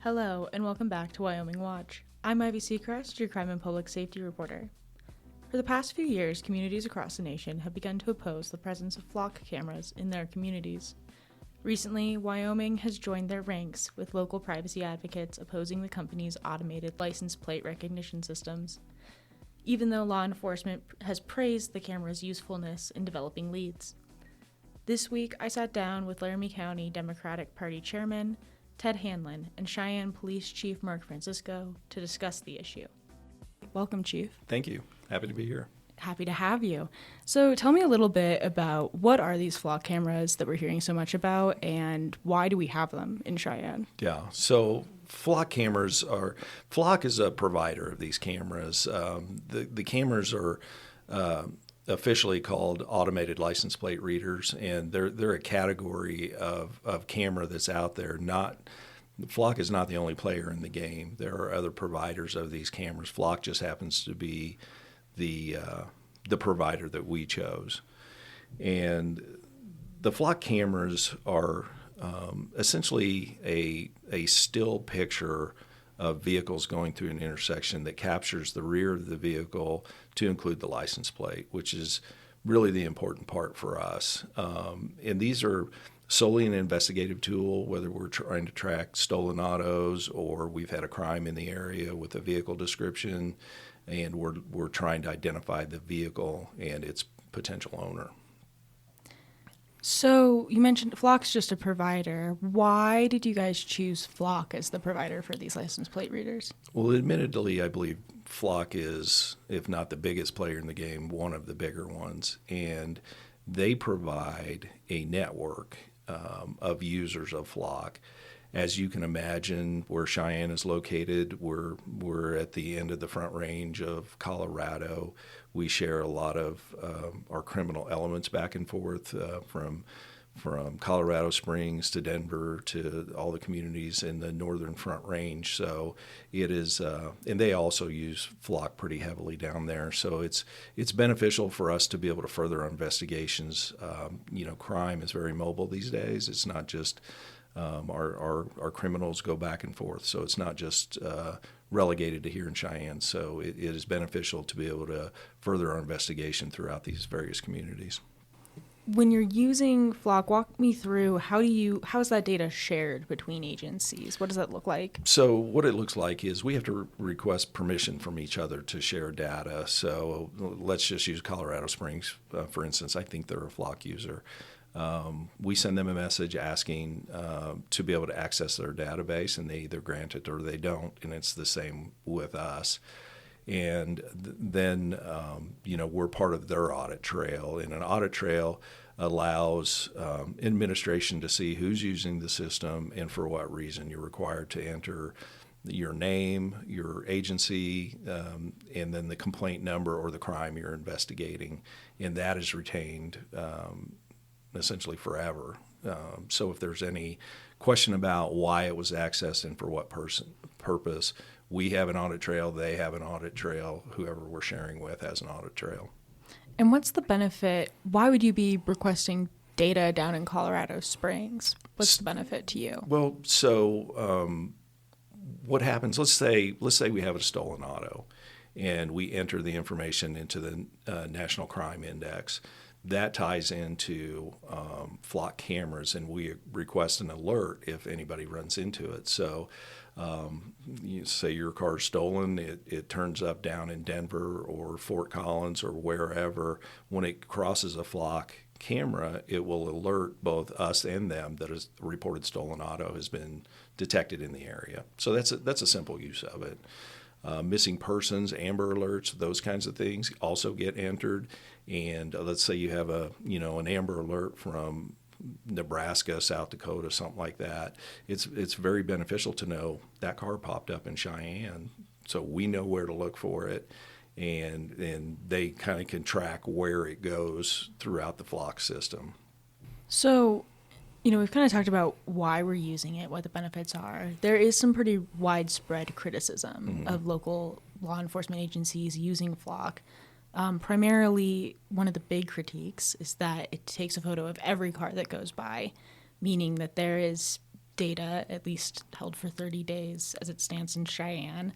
Hello, and welcome back to Wyoming Watch. I'm Ivy Seacrest, your crime and public safety reporter. For the past few years, communities across the nation have begun to oppose the presence of flock cameras in their communities. Recently, Wyoming has joined their ranks with local privacy advocates opposing the company's automated license plate recognition systems, even though law enforcement has praised the camera's usefulness in developing leads. This week, I sat down with Laramie County Democratic Party Chairman Ted Hanlon and Cheyenne Police Chief Mark Francisco to discuss the issue. Welcome, Chief. Thank you. Happy to be here. Happy to have you. So tell me a little bit about what are these flock cameras that we're hearing so much about, and why do we have them in Cheyenne? Yeah, so Flock is a provider of these cameras. The cameras are officially called automated license plate readers, and they're a category of camera that's out there. Flock is not the only player in the game. There are other providers of these cameras. Flock just happens to be the provider that we chose. And the Flock cameras are essentially a still picture of vehicles going through an intersection that captures the rear of the vehicle to include the license plate, which is really the important part for us. And these are solely an investigative tool, whether we're trying to track stolen autos or we've had a crime in the area with a vehicle description, and we're trying to identify the vehicle and its potential owner. So you mentioned Flock's just a provider. Why did you guys choose Flock as the provider for these license plate readers? Well, admittedly, I believe Flock is, if not the biggest player in the game, one of the bigger ones. And they provide a network of users of Flock. As you can imagine, where Cheyenne is located, we're at the end of the Front Range of Colorado. We share a lot of our criminal elements back and forth from Colorado Springs to Denver to all the communities in the northern Front Range. So it is, and they also use Flock pretty heavily down there. So it's beneficial for us to be able to further our investigations. Crime is very mobile these days. It's not just our criminals go back and forth. So it's not just relegated to here in Cheyenne. So it is beneficial to be able to further our investigation throughout these various communities. When you're using Flock, walk me through how is that data shared between agencies? What does that look like? So what it looks like is we have to request permission from each other to share data. So let's just use Colorado Springs, for instance. I think they're a Flock user. We send them a message asking to be able to access their database, and they either grant it or they don't, and it's the same with us. And then, we're part of their audit trail, and an audit trail allows administration to see who's using the system and for what reason. You're required to enter your name, your agency, and then the complaint number or the crime you're investigating, and that is retained essentially forever. So if there's any question about why it was accessed and for what purpose, we have an audit trail, they have an audit trail, whoever we're sharing with has an audit trail. And what's the benefit? Why would you be requesting data down in Colorado Springs? What's the benefit to you? Well, so what happens, let's say we have a stolen auto and we enter the information into the National Crime Index. That ties into Flock cameras, and we request an alert if anybody runs into it. So you say your car's stolen, it turns up down in Denver or Fort Collins or wherever. When it crosses a Flock camera, it will alert both us and them that a reported stolen auto has been detected in the area. So that's a simple use of it. Missing persons, Amber Alerts, those kinds of things also get entered. And let's say you have an Amber Alert from Nebraska, South Dakota, something like that. It's very beneficial to know that car popped up in Cheyenne, so we know where to look for it, and they kind of can track where it goes throughout the Flock system. So, we've kind of talked about why we're using it, what the benefits are. There is some pretty widespread criticism of local law enforcement agencies using Flock. Primarily, one of the big critiques is that it takes a photo of every car that goes by, meaning that there is data, at least held for 30 days as it stands in Cheyenne,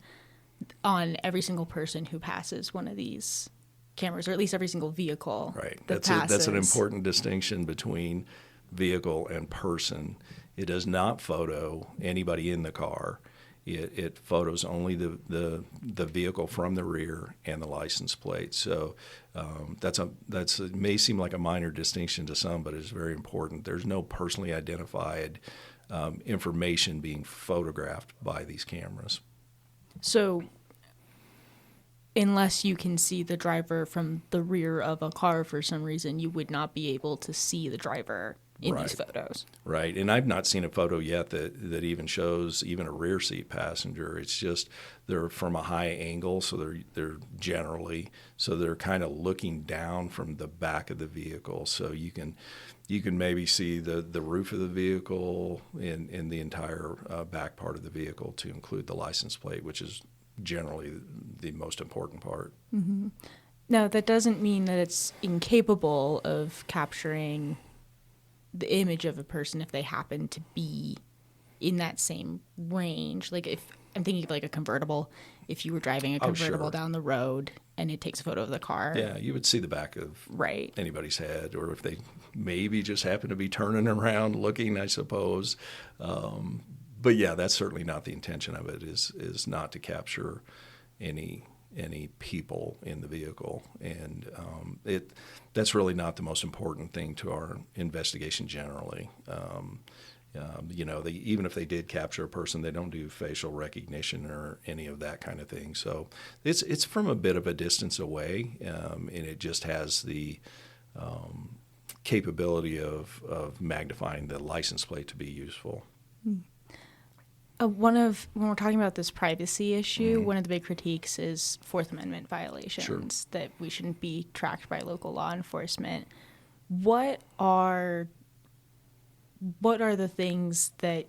on every single person who passes one of these cameras, or at least every single vehicle Right. that That's an passes. important distinction between vehicle and person. It does not photo anybody in the car. It photos only the vehicle from the rear and the license plate. So it may seem like a minor distinction to some, but it's very important. There's no personally identified information being photographed by these cameras. So unless you can see the driver from the rear of a car for some reason, you would not be able to see the driver in these Right. photos. Right, and I've not seen a photo yet that even shows even a rear seat passenger. It's just they're from a high angle, so they're kind of looking down from the back of the vehicle, so you can maybe see the roof of the vehicle in the entire back part of the vehicle, to include the license plate, which is generally the most important part. Now, that doesn't mean that it's incapable of capturing the image of a person if they happen to be in that same range. Like, if I'm thinking of like a convertible, if you were driving a convertible sure. down the road and it takes a photo of the car. Yeah, you would see the back of Right. anybody's head, or if they maybe just happen to be turning around looking, I suppose. But yeah, that's certainly not the intention of it. Is not to capture any people in the vehicle, and that's really not the most important thing to our investigation generally. Even if they did capture a person, they don't do facial recognition or any of that kind of thing. So it's from a bit of a distance away, and it just has the capability of magnifying the license plate to be useful. When we're talking about this privacy issue, one of the big critiques is Fourth Amendment violations, that we shouldn't be tracked by local law enforcement. What are the things that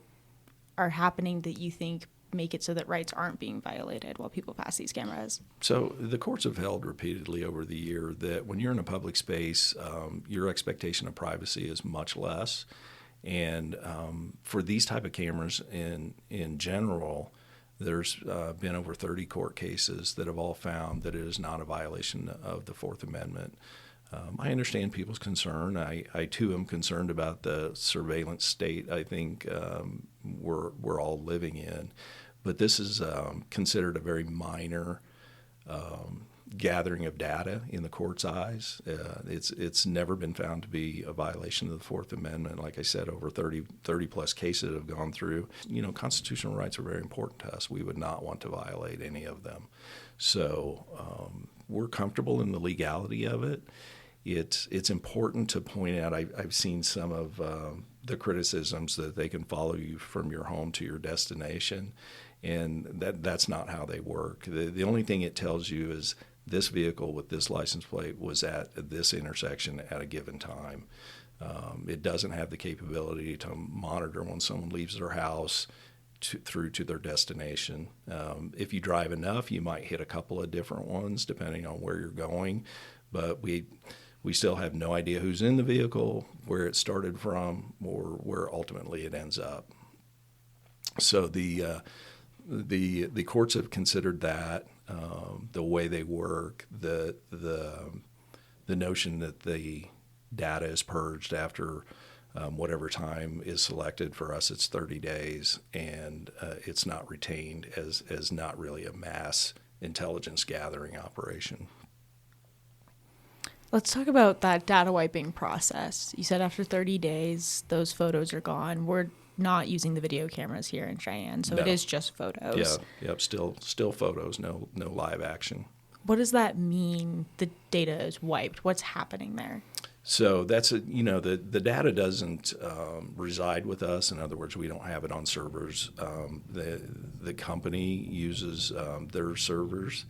are happening that you think make it so that rights aren't being violated while people pass these cameras? So the courts have held repeatedly over the year that when you're in a public space, your expectation of privacy is much less. And for these type of cameras in general, there's been over 30 court cases that have all found that it is not a violation of the Fourth Amendment. I understand people's concern. I too am concerned about the surveillance state I think we're all living in. But this is considered a very minor gathering of data in the court's eyes. It's never been found to be a violation of the Fourth Amendment. Like I said, over 30 plus cases have gone through. Constitutional rights are very important to us. We would not want to violate any of them. So we're comfortable in the legality of it. It's important to point out, I've seen some of the criticisms that they can follow you from your home to your destination, and that's not how they work. The only thing it tells you is this vehicle with this license plate was at this intersection at a given time. It doesn't have the capability to monitor when someone leaves their house through to their destination. If you drive enough, you might hit a couple of different ones depending on where you're going, but we still have no idea who's in the vehicle, where it started from, or where ultimately it ends up. So the courts have considered that the way they work, the notion that the data is purged after whatever time is selected. For us, it's 30 days, and it's not retained as not really a mass intelligence gathering operation. Let's talk about that data wiping process. You said after 30 days, those photos are gone. We're not using the video cameras here in Cheyenne, so No. it is just photos. Yeah, yep, still photos, no live action. What does that mean, the data is wiped? What's happening there? So that's the data doesn't reside with us. In other words, we don't have it on servers. The company uses their servers,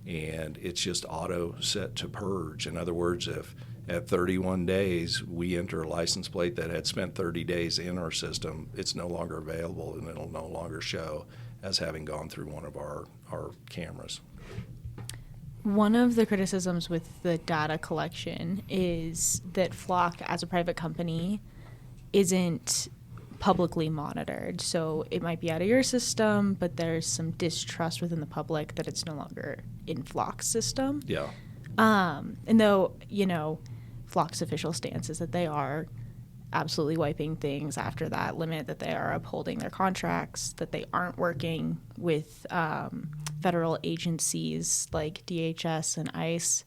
and it's just auto set to purge. In other words, if at 31 days we enter a license plate that had spent 30 days in our system, it's no longer available, and it'll no longer show as having gone through one of our cameras. One of the criticisms with the data collection is that Flock, as a private company, isn't publicly monitored. So it might be out of your system, but there's some distrust within the public that it's no longer in Flock's system. Yeah. And though, Flock's official stance is that they are absolutely wiping things after that limit, that they are upholding their contracts, that they aren't working with federal agencies like DHS and ICE.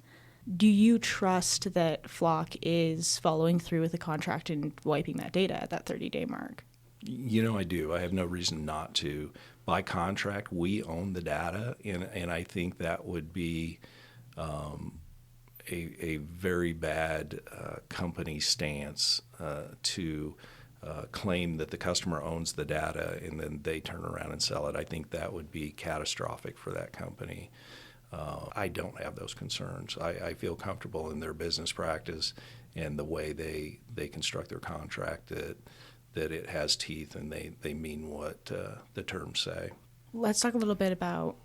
Do you trust that Flock is following through with the contract and wiping that data at that 30-day mark? I do. I have no reason not to. By contract, we own the data, and I think that would be a very bad company stance to claim that the customer owns the data and then they turn around and sell it. I think that would be catastrophic for that company. I don't have those concerns. I feel comfortable in their business practice and the way they construct their contract, that it has teeth and they mean what the terms say. Let's talk a little bit about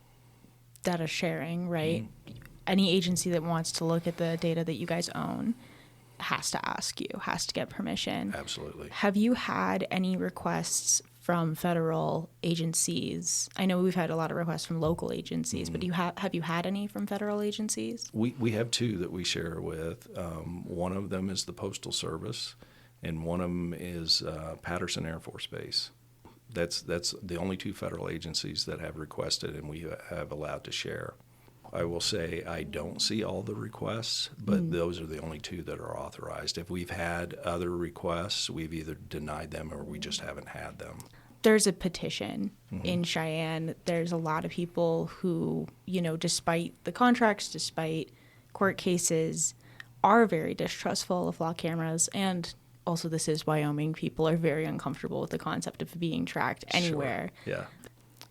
data sharing, right? Mm-hmm. Any agency that wants to look at the data that you guys own has to ask you, has to get permission. Absolutely. Have you had any requests from federal agencies? I know we've had a lot of requests from local agencies, but have you had any from federal agencies? We have two that we share with. One of them is the Postal Service, and one of them is Patterson Air Force Base. That's the only two federal agencies that have requested and we have allowed to share. I will say I don't see all the requests, but those are the only two that are authorized. If we've had other requests, we've either denied them or we just haven't had them. There's a petition in Cheyenne. There's a lot of people who, despite the contracts, despite court cases, are very distrustful of Flock cameras. And also, this is Wyoming. People are very uncomfortable with the concept of being tracked anywhere. Sure. Yeah.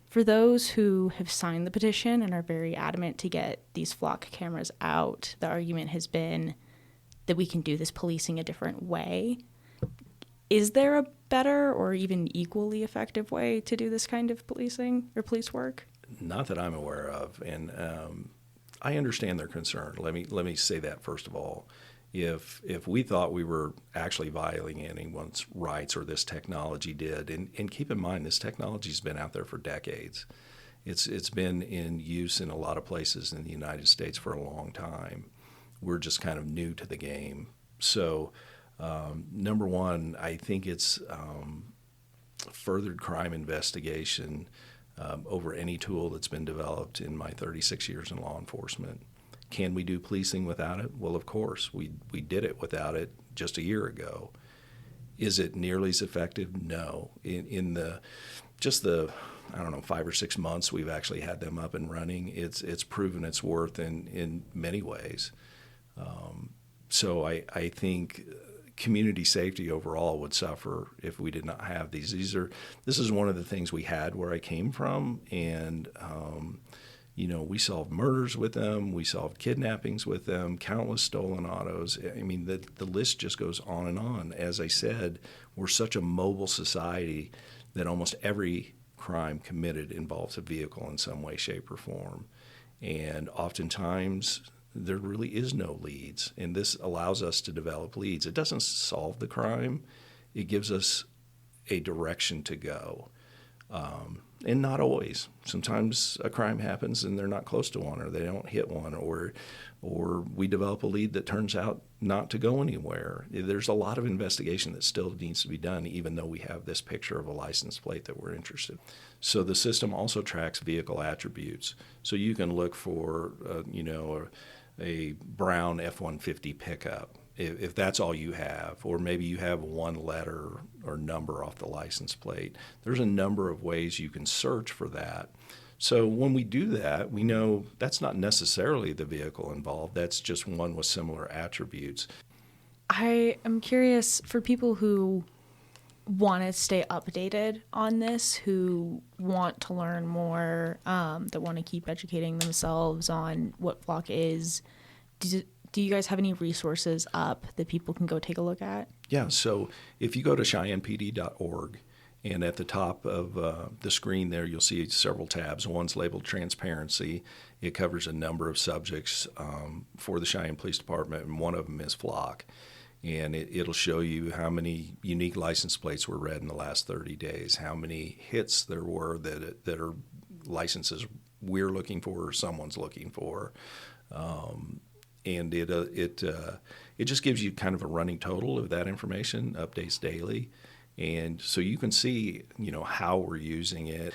For those who have signed the petition and are very adamant to get these Flock cameras out, the argument has been that we can do this policing a different way. Is there a better or even equally effective way to do this kind of policing or police work? Not that I'm aware of, and I understand their concern. Let me say that first of all. If we thought we were actually violating anyone's rights, or this technology did, and keep in mind this technology's been out there for decades. It's been in use in a lot of places in the United States for a long time. We're just kind of new to the game. So number one, I think it's furthered crime investigation over any tool that's been developed in my 36 years in law enforcement. Can we do policing without it? Well, of course. We did it without it just a year ago. Is it nearly as effective? No. In the 5 or 6 months we've actually had them up and running, it's proven its worth in many ways. So I think community safety overall would suffer if we did not have these. This is one of the things we had where I came from, and we solved murders with them, we solved kidnappings with them, countless stolen autos. I mean, the list just goes on and on. As I said, we're such a mobile society that almost every crime committed involves a vehicle in some way, shape, or form. And oftentimes, there really is no leads, and this allows us to develop leads. It doesn't solve the crime. It gives us a direction to go. And not always. Sometimes a crime happens and they're not close to one, or they don't hit one, or we develop a lead that turns out not to go anywhere. There's a lot of investigation that still needs to be done, even though we have this picture of a license plate that we're interested in. So the system also tracks vehicle attributes. So you can look for, a brown F-150 pickup, if that's all you have, or maybe you have one letter or number off the license plate. There's a number of ways you can search for that. So when we do that, we know that's not necessarily the vehicle involved. That's just one with similar attributes. I am curious, for people who want to stay updated on this, who want to learn more, that want to keep educating themselves on what Flock is, do you guys have any resources up that people can go take a look at? Yeah, so if you go to CheyennePD.org, and at the top of the screen there, you'll see several tabs. One's labeled Transparency. It covers a number of subjects for the Cheyenne Police Department, and one of them is Flock. and it'll show you how many unique license plates were read in the last 30 days, how many hits there were that are licenses we're looking for or someone's looking for. And it just gives you kind of a running total of that information, updates daily, and so you can see, how we're using it.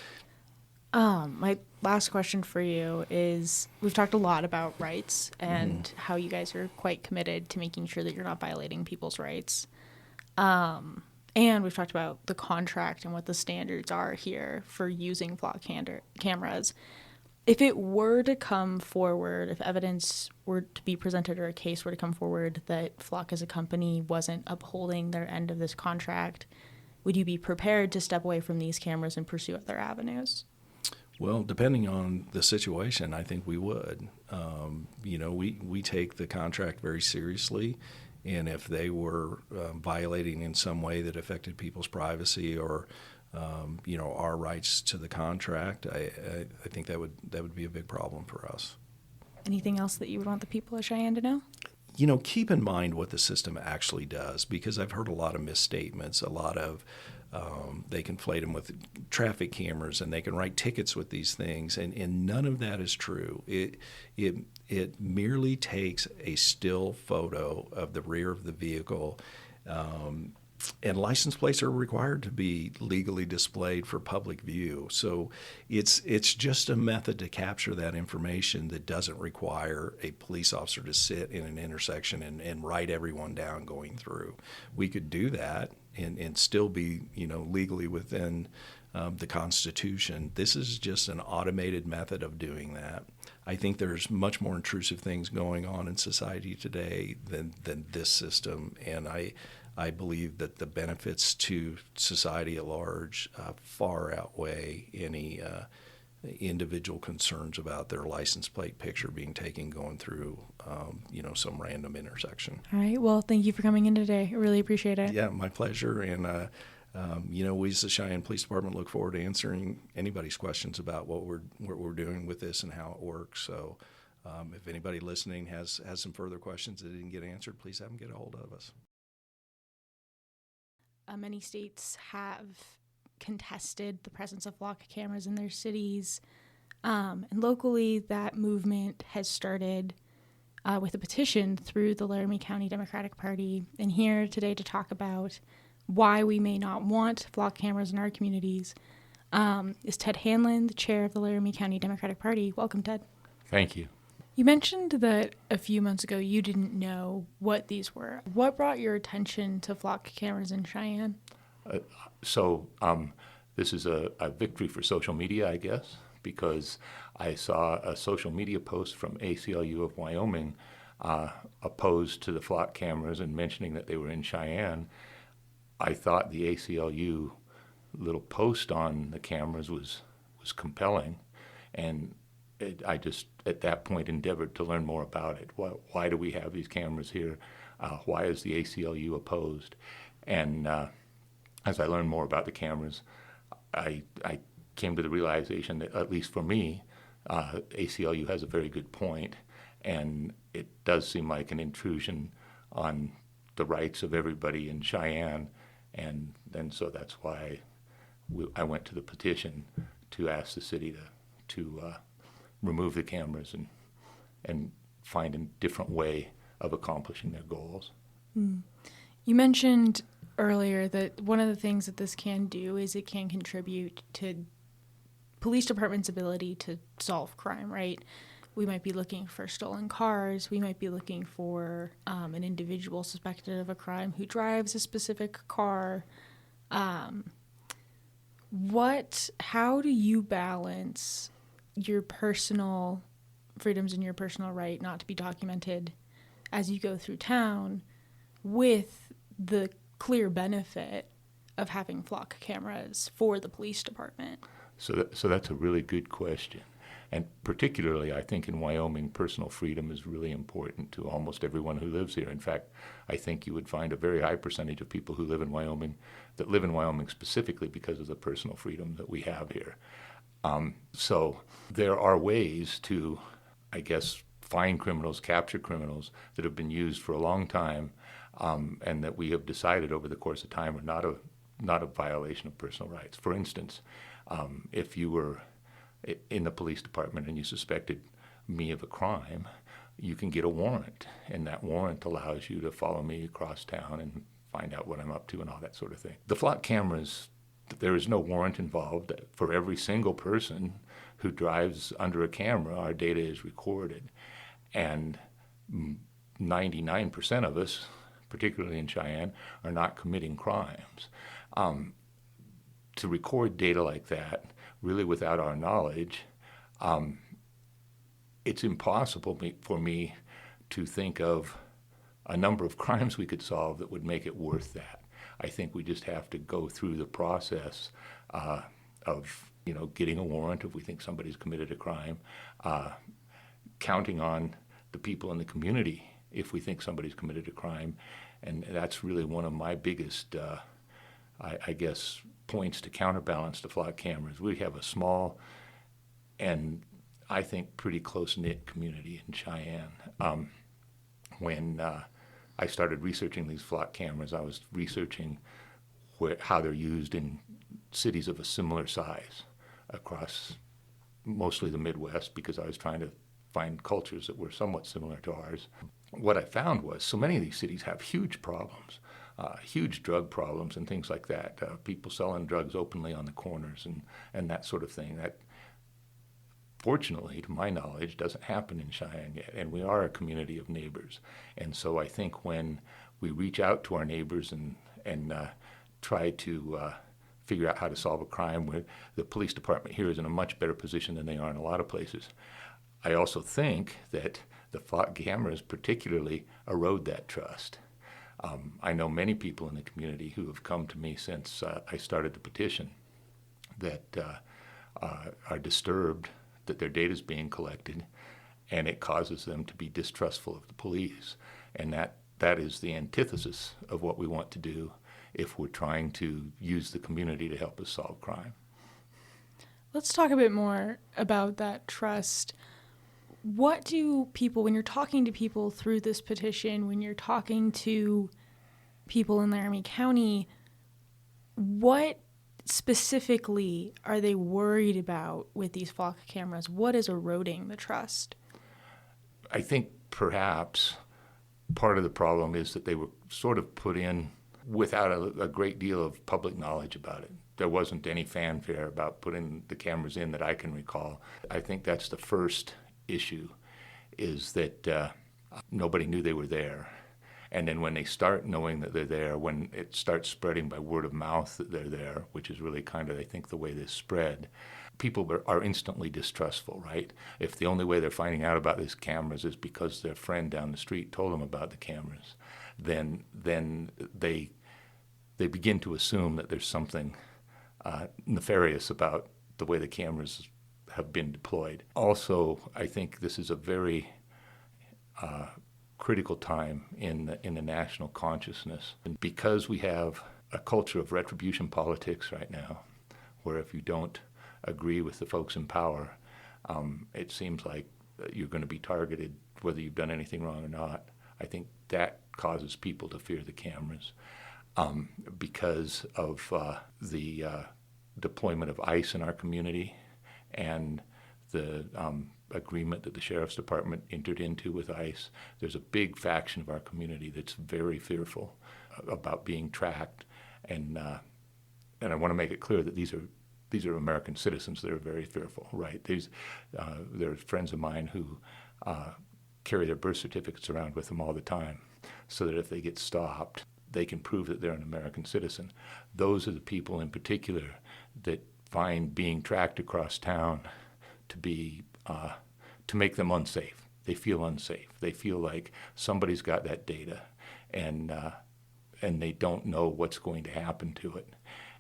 My last question for you is, we've talked a lot about rights and how you guys are quite committed to making sure that you're not violating people's rights. And we've talked about the contract and what the standards are here for using flock cameras. If it were to come forward, if evidence were to be presented or a case were to come forward that Flock as a company wasn't upholding their end of this contract, would you be prepared to step away from these cameras and pursue other avenues? Well, depending on the situation, I think we would. We take the contract very seriously, and if they were violating in some way that affected people's privacy or our rights to the contract, I think that would be a big problem for us. Anything else that you would want the people of Cheyenne to know? Keep in mind what the system actually does, because I've heard a lot of misstatements, a lot of they conflate them with traffic cameras, and they can write tickets with these things, and none of that is true. It merely takes a still photo of the rear of the vehicle, and license plates are required to be legally displayed for public view. So it's just a method to capture that information that doesn't require a police officer to sit in an intersection and write everyone down going through. We could do that and still be legally within the Constitution. This is just an automated method of doing that. I think there's much more intrusive things going on in society today than this system, and I believe that the benefits to society at large far outweigh any individual concerns about their license plate picture being taken going through, some random intersection. All right. Well, thank you for coming in today. I really appreciate it. Yeah, my pleasure. And, we as the Cheyenne Police Department look forward to answering anybody's questions about what we're doing with this and how it works. So if anybody listening has some further questions that didn't get answered, please have them get a hold of us. Many states have contested the presence of flock cameras in their cities. And locally, that movement has started with a petition through the Laramie County Democratic Party. And here today to talk about why we may not want flock cameras in our communities is Ted Hanlon, the chair of the Laramie County Democratic Party. Welcome, Ted. Thank you. You mentioned that a few months ago you didn't know what these were. What brought your attention to flock cameras in Cheyenne? This is a victory for social media, I guess, because I saw a social media post from ACLU of Wyoming opposed to the flock cameras and mentioning that they were in Cheyenne. I thought the ACLU little post on the cameras was compelling, and I just, at that point, endeavored to learn more about it. Why do we have these cameras here? Why is the ACLU opposed? And as I learned more about the cameras, I came to the realization that, at least for me, ACLU has a very good point, and it does seem like an intrusion on the rights of everybody in Cheyenne, and so that's why I went to the petition to ask the city to remove the cameras and find a different way of accomplishing their goals. You mentioned earlier that one of the things that this can do is it can contribute to police department's ability to solve crime, right? We might be looking for stolen cars. We might be looking for an individual suspected of a crime who drives a specific car. How do you balance your personal freedoms and your personal right not to be documented as you go through town with the clear benefit of having flock cameras for the police department? So that's a really good question. And particularly, I think in Wyoming, personal freedom is really important to almost everyone who lives here. In fact, I think you would find a very high percentage of people who live in Wyoming that live in Wyoming specifically because of the personal freedom that we have here. So there are ways to, I guess, find criminals, capture criminals that have been used for a long time, and that we have decided over the course of time are not a violation of personal rights. For instance, if you were in the police department and you suspected me of a crime, you can get a warrant, and that warrant allows you to follow me across town and find out what I'm up to and all that sort of thing. The flock cameras, there is no warrant involved. For every single person who drives under a camera, our data is recorded. And 99% of us, particularly in Cheyenne, are not committing crimes. To record data like that, really without our knowledge, it's impossible for me to think of a number of crimes we could solve that would make it worth that. I think we just have to go through the process of getting a warrant if we think somebody's committed a crime, counting on the people in the community if we think somebody's committed a crime, and that's really one of my biggest, I guess, points to counterbalance the flock cameras. We have a small and I think pretty close-knit community in Cheyenne. When I started researching these flock cameras, I was researching how they're used in cities of a similar size across mostly the Midwest, because I was trying to find cultures that were somewhat similar to ours. What I found was so many of these cities have huge problems, huge drug problems and things like that, people selling drugs openly on the corners and that sort of thing. That, fortunately, to my knowledge, doesn't happen in Cheyenne yet, and we are a community of neighbors. And so I think when we reach out to our neighbors and try to figure out how to solve a crime, where the police department here is in a much better position than they are in a lot of places. I also think that the flock cameras particularly erode that trust. I know many people in the community who have come to me since I started the petition that are disturbed that their data is being collected, and it causes them to be distrustful of the police. And that is the antithesis of what we want to do if we're trying to use the community to help us solve crime. Let's talk a bit more about that trust. What do people, when you're talking to people through this petition, when you're talking to people in Laramie County, what specifically are they worried about with these flock cameras? What is eroding the trust? I think perhaps part of the problem is that they were sort of put in without a great deal of public knowledge about it. There wasn't any fanfare about putting the cameras in that I can recall. I think that's the first issue, is that nobody knew they were there. And then when they start knowing that they're there, when it starts spreading by word of mouth that they're there, which is really kind of, I think, the way this spread, people are instantly distrustful, right? If the only way they're finding out about these cameras is because their friend down the street told them about the cameras, then they begin to assume that there's something nefarious about the way the cameras have been deployed. Also, I think this is a very critical time in the national consciousness. And because we have a culture of retribution politics right now, where if you don't agree with the folks in power, it seems like you're going to be targeted whether you've done anything wrong or not. I think that causes people to fear the cameras because of the deployment of ICE in our community and the agreement that the Sheriff's Department entered into with ICE. There's a big faction of our community that's very fearful about being tracked, and I want to make it clear that these are American citizens that are very fearful, right? There are friends of mine who carry their birth certificates around with them all the time, so that if they get stopped, they can prove that they're an American citizen. Those are the people in particular that find being tracked across town to be to make them unsafe. They feel unsafe. They feel like somebody's got that data, and they don't know what's going to happen to it.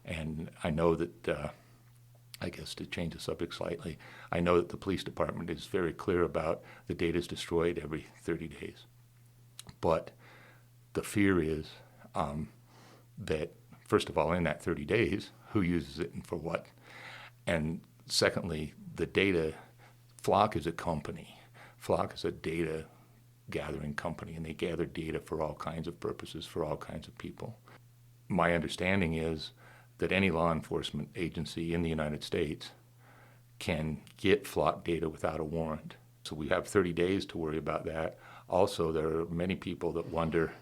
And I know that, I guess to change the subject slightly, I know that the police department is very clear about the data is destroyed every 30 days. But the fear is that, first of all, in that 30 days, who uses it and for what? And secondly, the data, Flock is a company. Flock is a data gathering company, and they gather data for all kinds of purposes, for all kinds of people. My understanding is that any law enforcement agency in the United States can get Flock data without a warrant. So we have 30 days to worry about that. Also, there are many people that wonder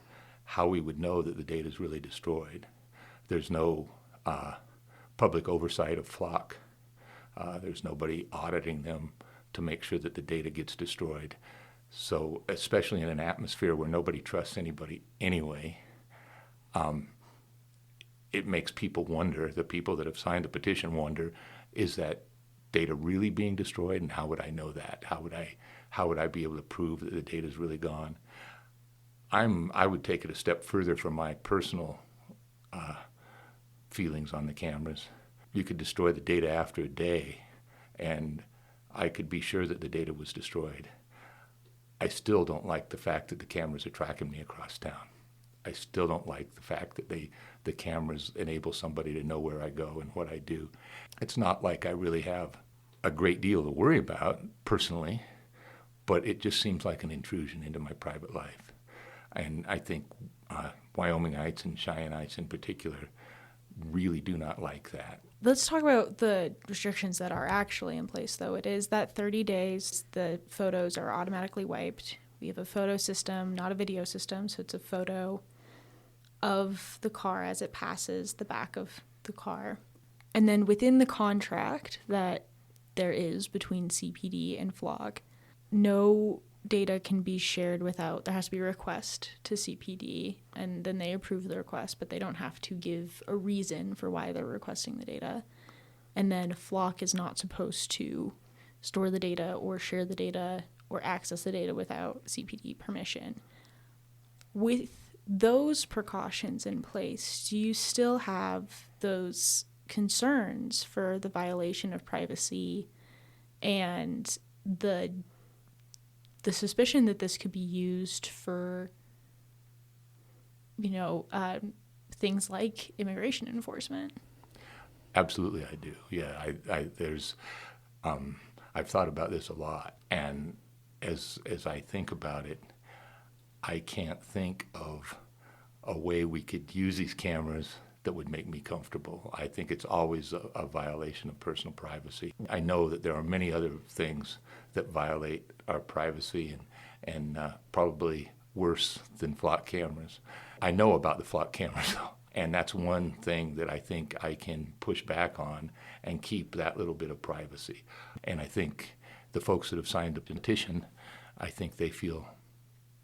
how we would know that the data is really destroyed. There's no public oversight of Flock. There's nobody auditing them to make sure that the data gets destroyed. So especially in an atmosphere where nobody trusts anybody anyway, it makes people wonder, the people that have signed the petition wonder, is that data really being destroyed, and how would I know that? How would I be able to prove that the data is really gone? I would take it a step further from my personal feelings on the cameras. You could destroy the data after a day, and I could be sure that the data was destroyed. I still don't like the fact that the cameras are tracking me across town. I still don't like the fact that the cameras enable somebody to know where I go and what I do. It's not like I really have a great deal to worry about personally, but it just seems like an intrusion into my private life. And I think Wyomingites and Cheyennites in particular really do not like that. Let's talk about the restrictions that are actually in place, though. It is that 30 days, the photos are automatically wiped. We have a photo system, not a video system, so it's a photo of the car as it passes the back of the car. And then within the contract that there is between CPD and Flock, no data can be shared without, there has to be a request to CPD, and then they approve the request, but they don't have to give a reason for why they're requesting the data. And then Flock is not supposed to store the data or share the data or access the data without CPD permission. With those precautions in place, do you still have those concerns for the violation of privacy and the suspicion that this could be used for, things like immigration enforcement? Absolutely, I do. Yeah, I've thought about this a lot, and as I think about it, I can't think of a way we could use these cameras that would make me comfortable. I think it's always a violation of personal privacy. I know that there are many other things that violate our privacy and probably worse than Flock cameras. I know about the Flock cameras, though, and that's one thing that I think I can push back on and keep that little bit of privacy. And I think the folks that have signed the petition, I think they feel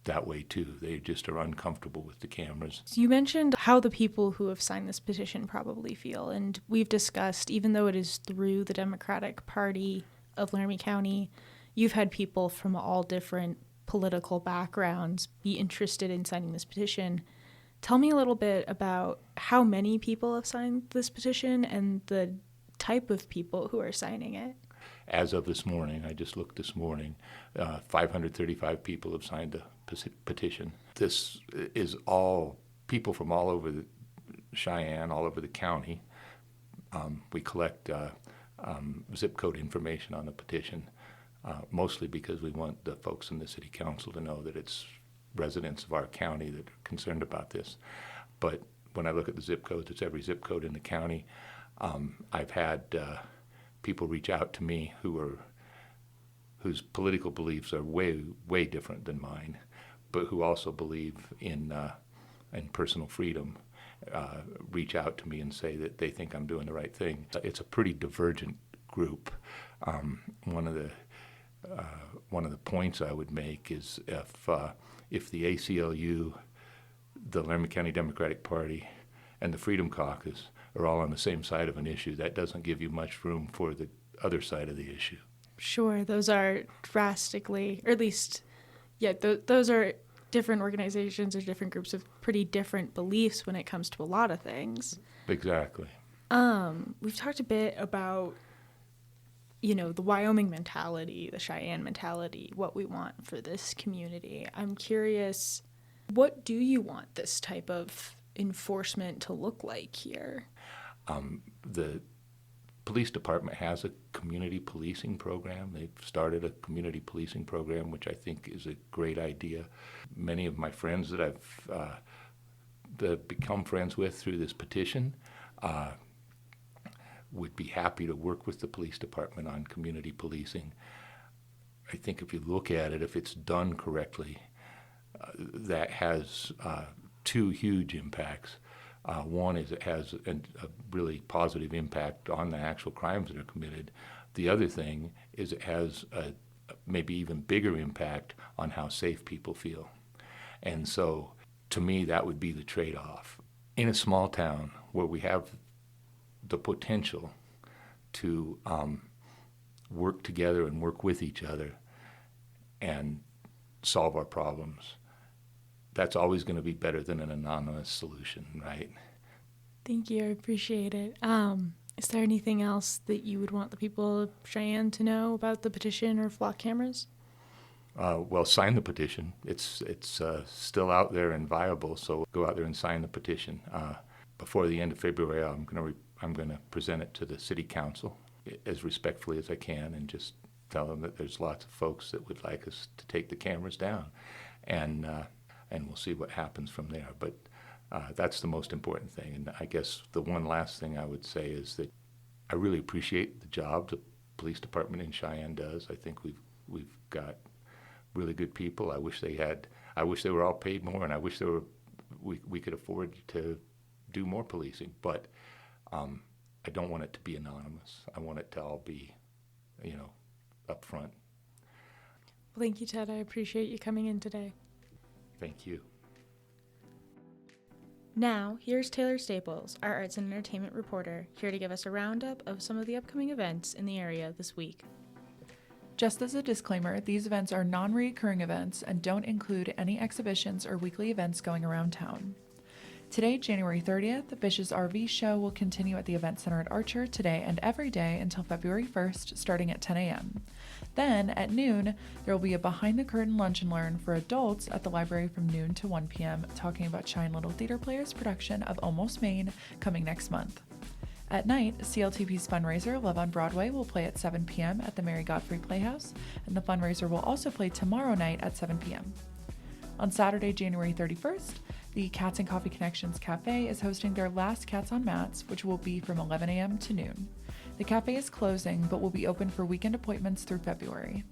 that way too. They just are uncomfortable with the cameras. So you mentioned how the people who have signed this petition probably feel, and we've discussed, even though it is through the Democratic Party of Laramie County, you've had people from all different political backgrounds be interested in signing this petition. Tell me a little bit about how many people have signed this petition and the type of people who are signing it. As of this morning, I just looked this morning, 535 people have signed the petition. This is all people from all over Cheyenne, all over the county. We collect zip code information on the petition, mostly because we want the folks in the city council to know that it's residents of our county that are concerned about this. But when I look at the zip codes, it's every zip code in the county. I've had people reach out to me whose political beliefs are way different than mine, but who also believe in personal freedom, reach out to me and say that they think I'm doing the right thing. It's a pretty divergent group. One of the points I would make is if the ACLU, the Laramie County Democratic Party, and the Freedom Caucus are all on the same side of an issue, that doesn't give you much room for the other side of the issue. Sure, those are drastically, or at least, those are different organizations or different groups of pretty different beliefs when it comes to a lot of things. Exactly. We've talked a bit about, the Wyoming mentality, the Cheyenne mentality, what we want for this community. I'm curious, what do you want this type of enforcement to look like here? police department has a community policing program. They've started a community policing program, which I think is a great idea. Many of my friends that I've become friends with through this petition would be happy to work with the police department on community policing. I think if you look at it, if it's done correctly, that has two huge impacts. One is it has a really positive impact on the actual crimes that are committed. The other thing is it has a maybe even bigger impact on how safe people feel. And so, to me, that would be the trade-off. In a small town where we have the potential to work together and work with each other and solve our problems, that's always going to be better than an anonymous solution, right? Thank you. I appreciate it. Is there anything else that you would want the people of Cheyenne to know about the petition or flock cameras? Well, sign the petition. It's still out there and viable, so go out there and sign the petition. Before the end of February, I'm going to present it to the city council as respectfully as I can, and just tell them that there's lots of folks that would like us to take the cameras down, and we'll see what happens from there. But that's the most important thing. And I guess the one last thing I would say is that I really appreciate the job the police department in Cheyenne does. I think we've got really good people. I wish they were all paid more, and I wish we could afford to do more policing. But I don't want it to be anonymous. I want it to all be, up front. Well, thank you, Ted. I appreciate you coming in today. Thank you. Now, here's Taylor Staples, our arts and entertainment reporter, here to give us a roundup of some of the upcoming events in the area this week. Just as a disclaimer, these events are non-recurring events and don't include any exhibitions or weekly events going around town. Today, January 30th, Bish's RV show will continue at the Event Center at Archer today and every day until February 1st, starting at 10 a.m. Then, at noon, there will be a behind-the-curtain lunch and learn for adults at the library from noon to 1 p.m., talking about Cheyenne Little Theater Players' production of Almost Maine, coming next month. At night, CLTP's fundraiser, Love on Broadway, will play at 7 p.m. at the Mary Godfrey Playhouse, and the fundraiser will also play tomorrow night at 7 p.m. On Saturday, January 31st, the Cats and Coffee Connections Cafe is hosting their last Cats on Mats, which will be from 11 a.m. to noon. The cafe is closing, but will be open for weekend appointments through February.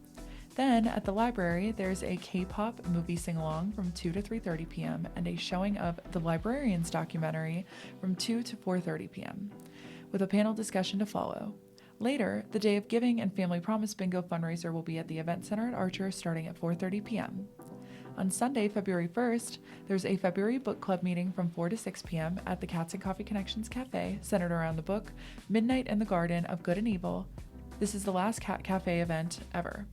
Then, at the library, there's a K-pop movie sing-along from 2 to 3:30 p.m. and a showing of The Librarians documentary from 2 to 4:30 p.m., with a panel discussion to follow. Later, the Day of Giving and Family Promise Bingo fundraiser will be at the Event Center at Archer starting at 4:30 p.m. On Sunday, February 1st, there's a February book club meeting from 4 to 6 p.m. at the Cats and Coffee Connections Cafe, centered around the book Midnight in the Garden of Good and Evil. This is the last Cat Cafe event ever.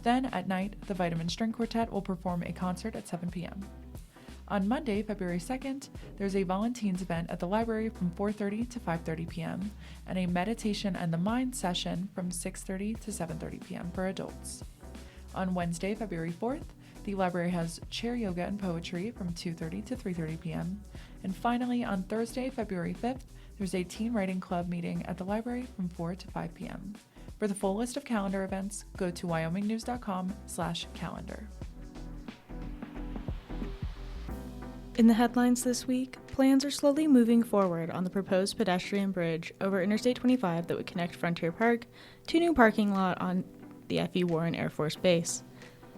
Then, at night, the Vitamin String Quartet will perform a concert at 7 p.m. On Monday, February 2nd, there's a Valentine's event at the library from 4:30 to 5:30 p.m. and a Meditation and the Mind session from 6:30 to 7:30 p.m. for adults. On Wednesday, February 4th, the library has chair yoga and poetry from 2:30 to 3:30 p.m. And finally, on Thursday, February 5th, there's a teen writing club meeting at the library from 4 to 5 p.m. For the full list of calendar events, go to wyomingnews.com/calendar. In the headlines this week, plans are slowly moving forward on the proposed pedestrian bridge over Interstate 25 that would connect Frontier Park to a new parking lot on the F.E. Warren Air Force Base.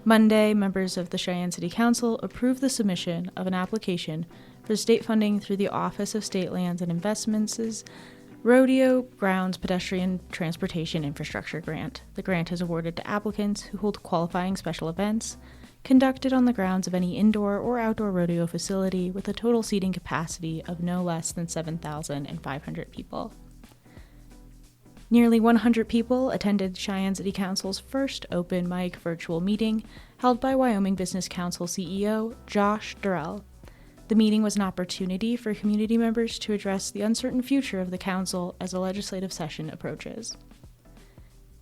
Monday, members of the Cheyenne City Council approved the submission of an application for state funding through the Office of State Lands and Investments' Rodeo Grounds Pedestrian Transportation Infrastructure Grant. The grant is awarded to applicants who hold qualifying special events conducted on the grounds of any indoor or outdoor rodeo facility with a total seating capacity of no less than 7,500 people. Nearly 100 people attended Cheyenne City Council's first open mic virtual meeting held by Wyoming Business Council CEO Josh Durrell. The meeting was an opportunity for community members to address the uncertain future of the council as the legislative session approaches.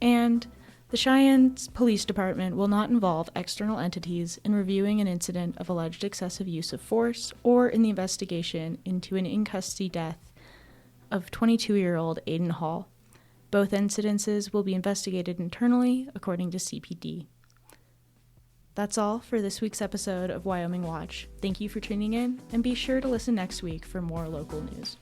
And the Cheyenne Police Department will not involve external entities in reviewing an incident of alleged excessive use of force or in the investigation into an in-custody death of 22-year-old Aiden Hall. Both incidences will be investigated internally, according to CPD. That's all for this week's episode of Wyoming Watch. Thank you for tuning in, and be sure to listen next week for more local news.